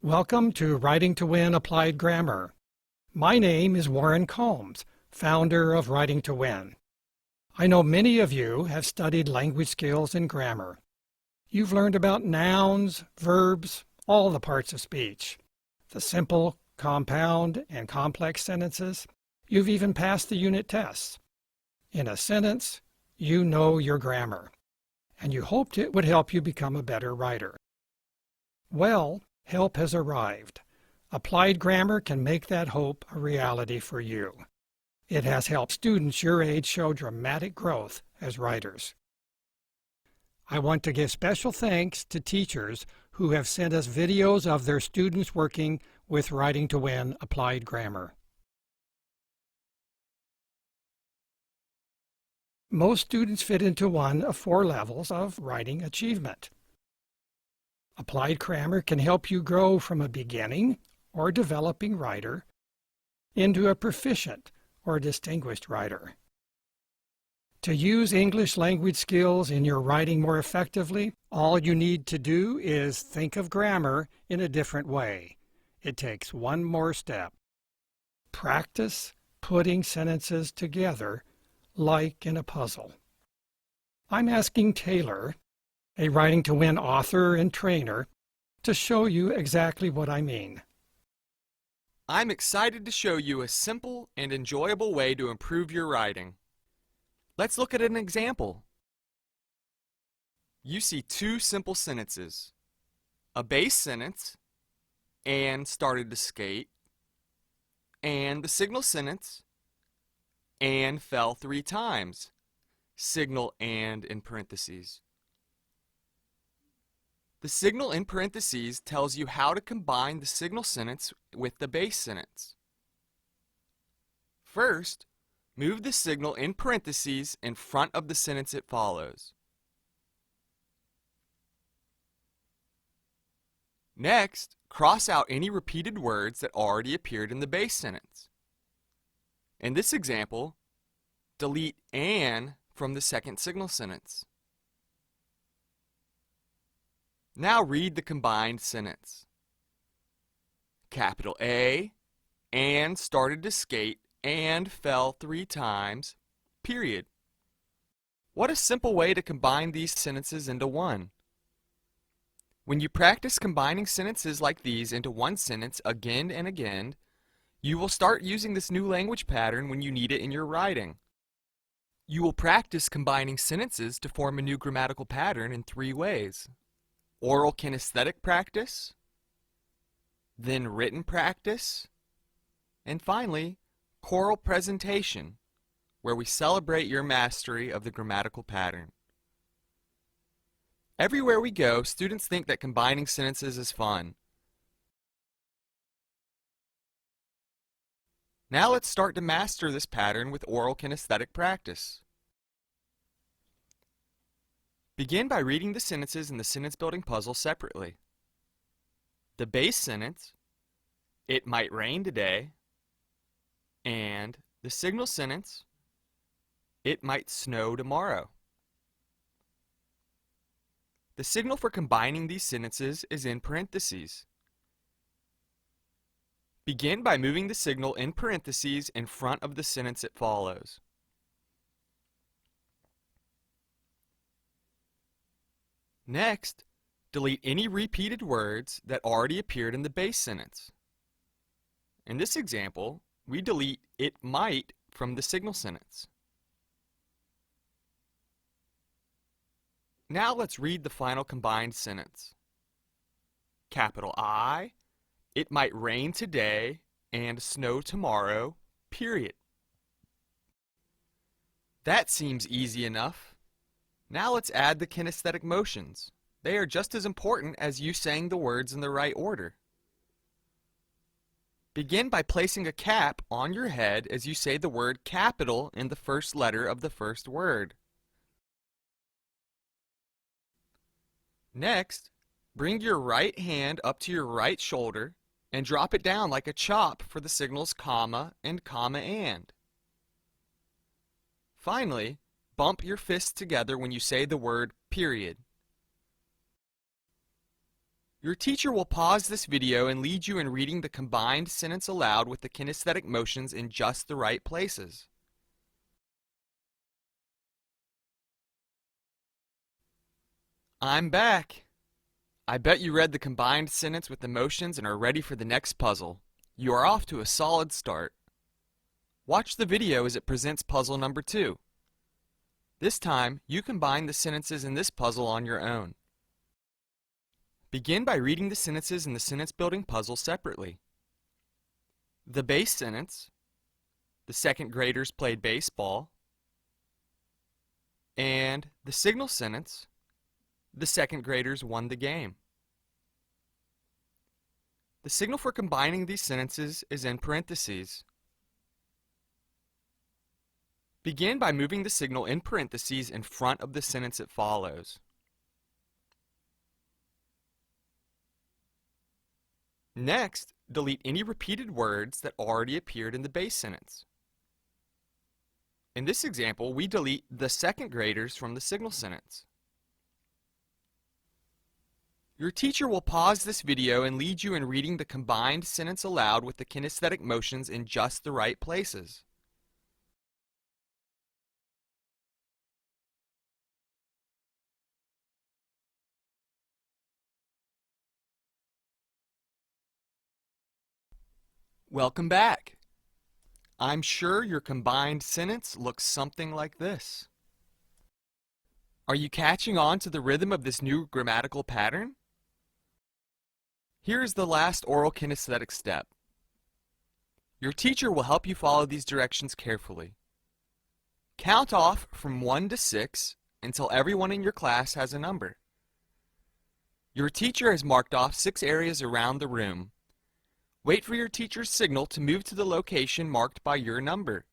Welcome to Writing to Win Applied Grammar. My name is Warren Combs, founder of Writing to Win. I know many of you have studied language skills and grammar. You've learned about nouns, verbs, all the parts of speech, the simple, compound, and complex sentences. You've even passed the unit tests. In a sentence, you know your grammar, and you hoped it would help you become a better writer. Well, help has arrived. Applied grammar can make that hope a reality for you. It has helped students your age show dramatic growth as writers. I want to give special thanks to teachers who have sent us videos of their students working with Writing to Win Applied Grammar. Most students fit into one of 4 levels of writing achievement. Applied grammar can help you grow from a beginning or developing writer into a proficient or distinguished writer. To use English language skills in your writing more effectively, all you need to do is think of grammar in a different way. It takes one more step. Practice putting sentences together like in a puzzle. I'm asking Taylor, a Writing to Win author and trainer, to show you exactly what I mean. I'm excited to show you a simple and enjoyable way to improve your writing. Let's look at an example. You see 2 simple sentences, a base sentence, and started to skate, and the signal sentence, and fell 3 times, signal and in parentheses. The signal in parentheses tells you how to combine the signal sentence with the base sentence. First, move the signal in parentheses in front of the sentence it follows. Next, cross out any repeated words that already appeared in the base sentence. In this example, delete "an" from the second signal sentence. Now read the combined sentence. Capital A, and started to skate and fell 3 times, period. What a simple way to combine these sentences into one. When you practice combining sentences like these into one sentence again and again, you will start using this new language pattern when you need it in your writing. You will practice combining sentences to form a new grammatical pattern in 3 ways. Oral kinesthetic practice, then written practice, and finally, choral presentation, where we celebrate your mastery of the grammatical pattern. Everywhere we go, students think that combining sentences is fun. Now let's start to master this pattern with oral kinesthetic practice. Begin by reading the sentences in the sentence building puzzle separately. The base sentence, "It might rain today," and the signal sentence, "It might snow tomorrow." The signal for combining these sentences is in parentheses. Begin by moving the signal in parentheses in front of the sentence it follows. Next, delete any repeated words that already appeared in the base sentence. In this example, we delete "it might" from the signal sentence. Now let's read the final combined sentence. Capital I, "It might rain today and snow tomorrow, period." That seems easy enough. Now let's add the kinesthetic motions. They are just as important as you saying the words in the right order. Begin by placing a cap on your head as you say the word capital in the first letter of the first word. Next, bring your right hand up to your right shoulder and drop it down like a chop for the signals comma and comma and. Finally, bump your fists together when you say the word period. Your teacher will pause this video and lead you in reading the combined sentence aloud with the kinesthetic motions in just the right places. I'm back. I bet you read the combined sentence with the motions and are ready for the next puzzle. You are off to a solid start. Watch the video as it presents puzzle number 2. This time, you combine the sentences in this puzzle on your own. Begin by reading the sentences in the sentence-building puzzle separately. The base sentence, the second graders played baseball, and the signal sentence, the second graders won the game. The signal for combining these sentences is in parentheses. Begin by moving the signal in parentheses in front of the sentence it follows. Next, delete any repeated words that already appeared in the base sentence. In this example, we delete the second graders from the signal sentence. Your teacher will pause this video and lead you in reading the combined sentence aloud with the kinesthetic motions in just the right places. Welcome back. I'm sure your combined sentence looks something like this. Are you catching on to the rhythm of this new grammatical pattern? Here is the last oral kinesthetic step. Your teacher will help you follow these directions carefully. Count off from 1 to 6 until everyone in your class has a number. Your teacher has marked off 6 areas around the room. Wait for your teacher's signal to move to the location marked by your number.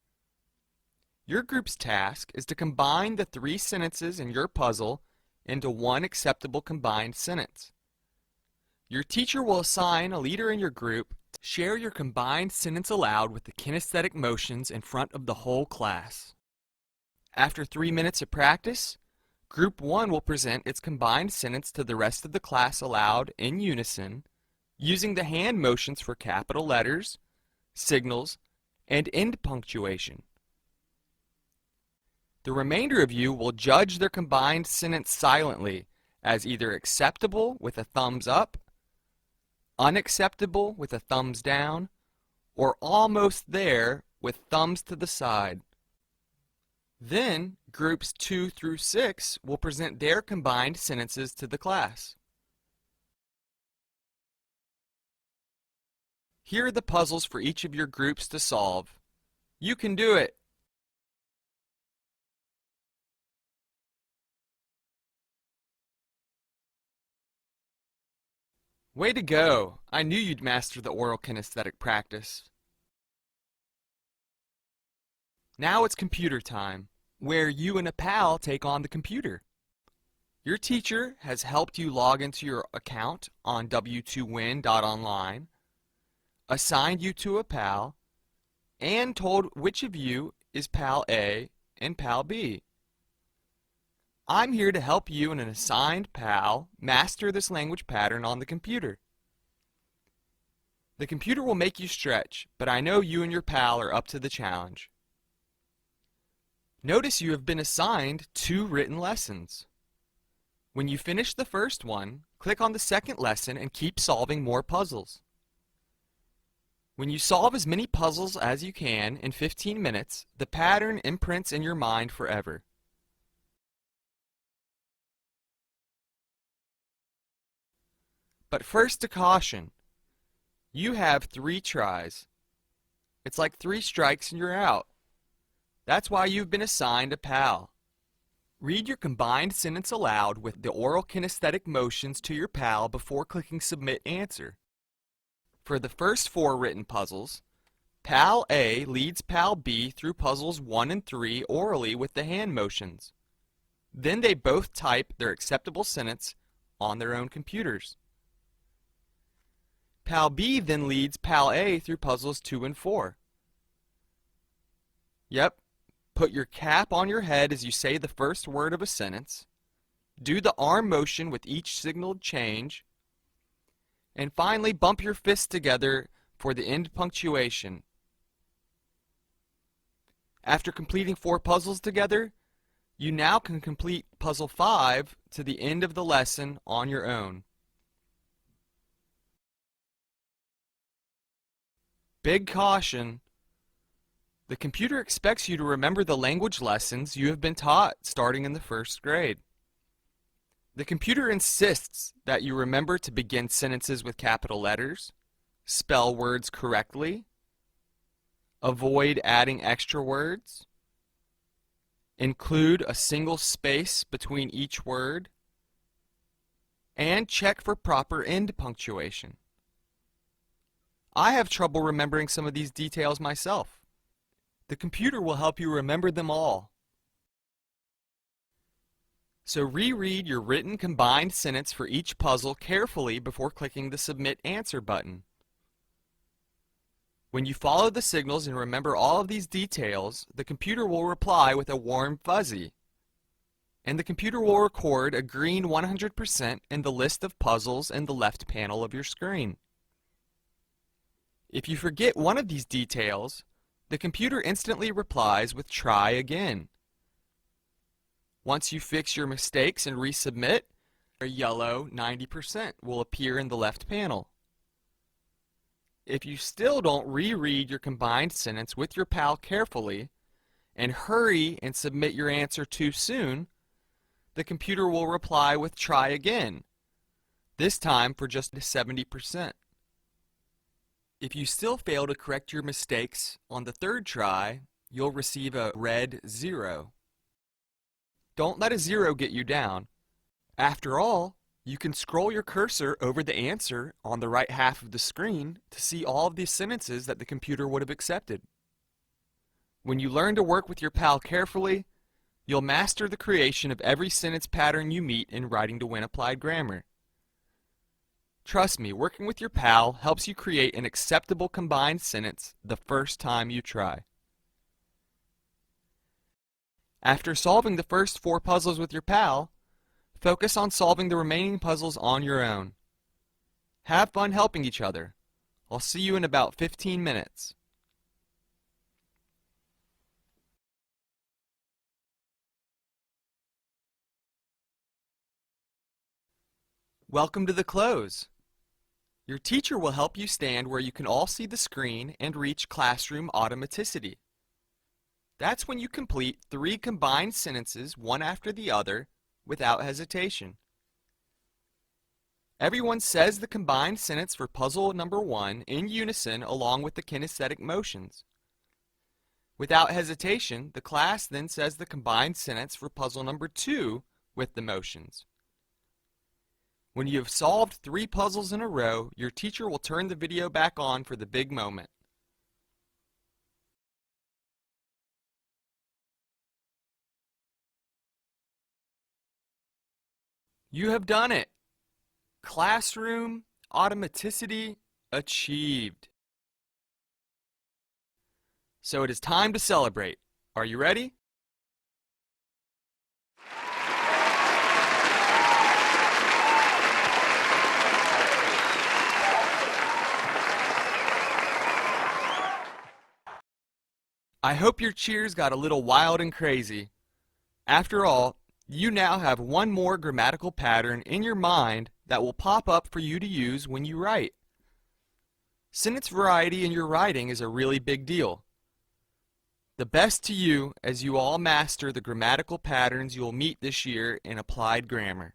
Your group's task is to combine the 3 sentences in your puzzle into one acceptable combined sentence. Your teacher will assign a leader in your group to share your combined sentence aloud with the kinesthetic motions in front of the whole class. After 3 minutes of practice, Group 1 will present its combined sentence to the rest of the class aloud in unison, using the hand motions for capital letters, signals, and end punctuation. The remainder of you will judge their combined sentence silently as either acceptable with a thumbs up, unacceptable with a thumbs down, or almost there with thumbs to the side. Then, groups 2 through 6 will present their combined sentences to the class. Here are the puzzles for each of your groups to solve. You can do it! Way to go! I knew you'd master the oral kinesthetic practice. Now it's computer time, where you and a pal take on the computer. Your teacher has helped you log into your account on w2win.online, assigned you to a pal, and told which of you is pal A and pal B. I'm here to help you and an assigned pal master this language pattern on the computer. The computer will make you stretch, but I know you and your pal are up to the challenge. Notice you have been assigned 2 written lessons. When you finish the first one, click on the second lesson and keep solving more puzzles. When you solve as many puzzles as you can in 15 minutes, the pattern imprints in your mind forever. But first a caution. You have 3 tries. It's like 3 strikes and you're out. That's why you've been assigned a pal. Read your combined sentence aloud with the oral kinesthetic motions to your pal before clicking Submit Answer. For the first 4 written puzzles, Pal A leads Pal B through puzzles 1 and 3 orally with the hand motions. Then they both type their acceptable sentence on their own computers. Pal B then leads Pal A through puzzles 2 and 4. Yep, put your cap on your head as you say the first word of a sentence. Do the arm motion with each signaled change. And finally, bump your fists together for the end punctuation. After completing 4 puzzles together, you now can complete puzzle 5 to the end of the lesson on your own. Big caution! The computer expects you to remember the language lessons you have been taught starting in the 1st grade. The computer insists that you remember to begin sentences with capital letters, spell words correctly, avoid adding extra words, include a single space between each word, and check for proper end punctuation. I have trouble remembering some of these details myself. The computer will help you remember them all. So reread your written combined sentence for each puzzle carefully before clicking the Submit Answer button. When you follow the signals and remember all of these details, the computer will reply with a warm fuzzy. And the computer will record a green 100% in the list of puzzles in the left panel of your screen. If you forget one of these details, the computer instantly replies with "Try again." Once you fix your mistakes and resubmit, a yellow 90% will appear in the left panel. If you still don't reread your combined sentence with your pal carefully and hurry and submit your answer too soon, the computer will reply with "Try again," this time for just 70%. If you still fail to correct your mistakes on the 3rd try, you'll receive a red 0. Don't let a 0 get you down. After all, you can scroll your cursor over the answer on the right half of the screen to see all of the sentences that the computer would have accepted. When you learn to work with your pal carefully, you'll master the creation of every sentence pattern you meet in Writing to Win Applied Grammar. Trust me, working with your pal helps you create an acceptable combined sentence the first time you try. After solving the first 4 puzzles with your pal, focus on solving the remaining puzzles on your own. Have fun helping each other. I'll see you in about 15 minutes. Welcome to the close. Your teacher will help you stand where you can all see the screen and reach classroom automaticity. That's when you complete 3 combined sentences, one after the other, without hesitation. Everyone says the combined sentence for puzzle number 1 in unison along with the kinesthetic motions. Without hesitation, the class then says the combined sentence for puzzle number 2 with the motions. When you have solved 3 puzzles in a row, your teacher will turn the video back on for the big moment. You have done it! Classroom automaticity achieved. So it is time to celebrate. Are you ready? I hope your cheers got a little wild and crazy. After all, you now have one more grammatical pattern in your mind that will pop up for you to use when you write. Sentence variety in your writing is a really big deal. The best to you as you all master the grammatical patterns you'll meet this year in applied grammar.